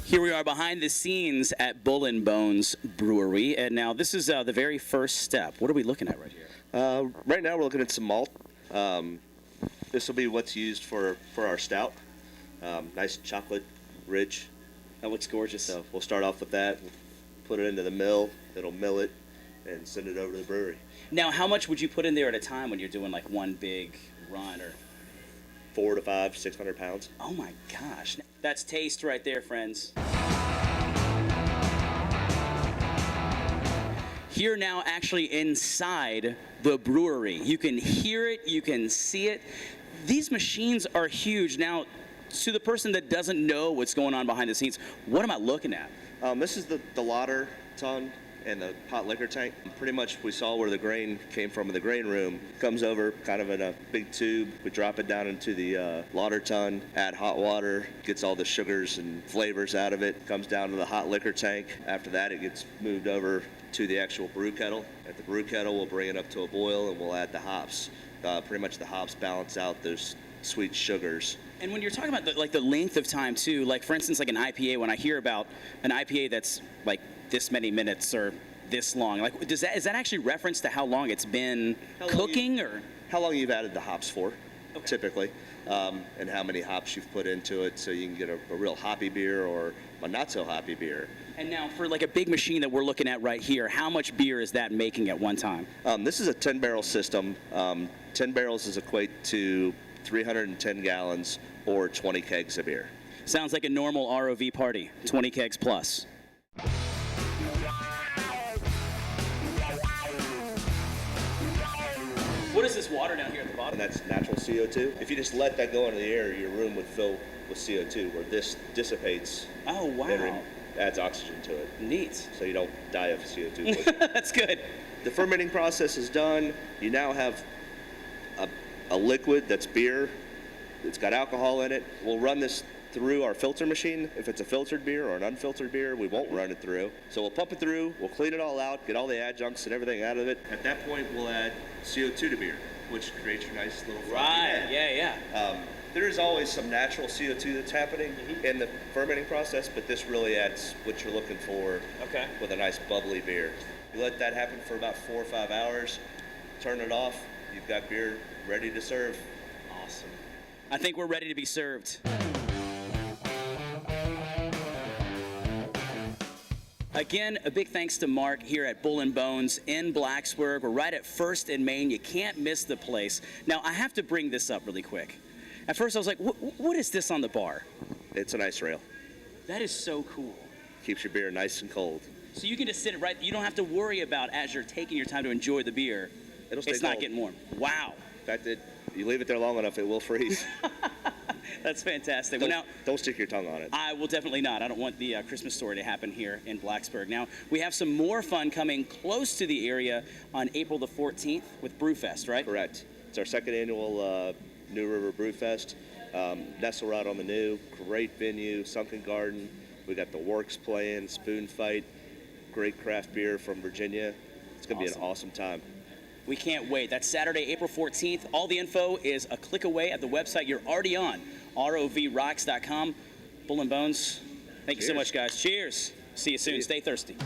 Here we are behind the scenes at Bull Bones Brewery, and now this is the very first step. What are we looking at right here? Right now we're looking at some malt. This will be what's used for our stout. Nice chocolate, rich. That looks gorgeous. So we'll start off with that. We'll put it into the mill. It'll mill it and send it over to the brewery. Now, how much would you put in there at a time when you're doing like one big run? Or 400 to 500, 600 pounds. Oh my gosh. That's taste right there, friends. Here now, actually inside the brewery. You can hear it, you can see it. These machines are huge. Now, to the person that doesn't know what's going on behind the scenes, what am I looking at? This is the lauter ton and the hot liquor tank. Pretty much we saw where the grain came from in the grain room. Comes over kind of in a big tube. We drop it down into the lauter ton, add hot water, gets all the sugars and flavors out of it, comes down to the hot liquor tank. After that it gets moved over to the actual brew kettle. At the brew kettle we'll bring it up to a boil and we'll add the hops. Pretty much the hops balance out those sweet sugars. And when you're talking about the length of time too, like for instance like an IPA, when I hear about an IPA that's like this many minutes or this long, like is that actually reference to how long it's been cooking, or how long you've added the hops for, typically, and how many hops you've put into it, so you can get a real hoppy beer or a not so hoppy beer. And now for like a big machine that we're looking at right here, how much beer is that making at one time? This is a 10 barrel system. 10 barrels is equate to 310 gallons or 20 kegs of beer. Sounds like a normal ROV party, 20 kegs plus. What is this water down here at the bottom? And that's natural CO2. If you just let that go into the air, your room would fill with CO2, where this dissipates. Oh, wow. And adds oxygen to it. Neat. So you don't die of CO2. That's good. The fermenting process is done. You now have a liquid that's beer. It's got alcohol in it. We'll run this through our filter machine. If it's a filtered beer or an unfiltered beer, we won't run it through. So we'll pump it through, we'll clean it all out, get all the adjuncts and everything out of it. At that point, we'll add CO2 to beer, which creates your nice little frothy head. Yeah. There is always some natural CO2 that's happening in the fermenting process, but this really adds what you're looking for with a nice bubbly beer. You let that happen for about 4 or 5 hours, turn it off, you've got beer ready to serve. Awesome. I think we're ready to be served. Again, a big thanks to Mark here at Bull Bones in Blacksburg. We're right at 1st and Main. You can't miss the place. Now, I have to bring this up really quick. At first, I was like, what is this on the bar? It's an ice rail. That is so cool. Keeps your beer nice and cold. So you can just sit it right, you don't have to worry about as you're taking your time to enjoy the beer, it's not getting warm. Wow. In fact, you leave it there long enough, it will freeze. That's fantastic. Don't stick your tongue on it. I will definitely not. I don't want the Christmas story to happen here in Blacksburg. Now, we have some more fun coming close to the area on April the 14th with Brewfest, right? Correct. It's our second annual New River Brewfest. Nestle right on the new. Great venue, sunken garden. We got the Works playing, Spoon Fight, great craft beer from Virginia. It's going to be an awesome time. We can't wait. That's Saturday, April 14th. All the info is a click away at the website you're already on, rovrocks.com. Bull Bones, thank you so much, guys. Cheers. See you soon. Stay thirsty.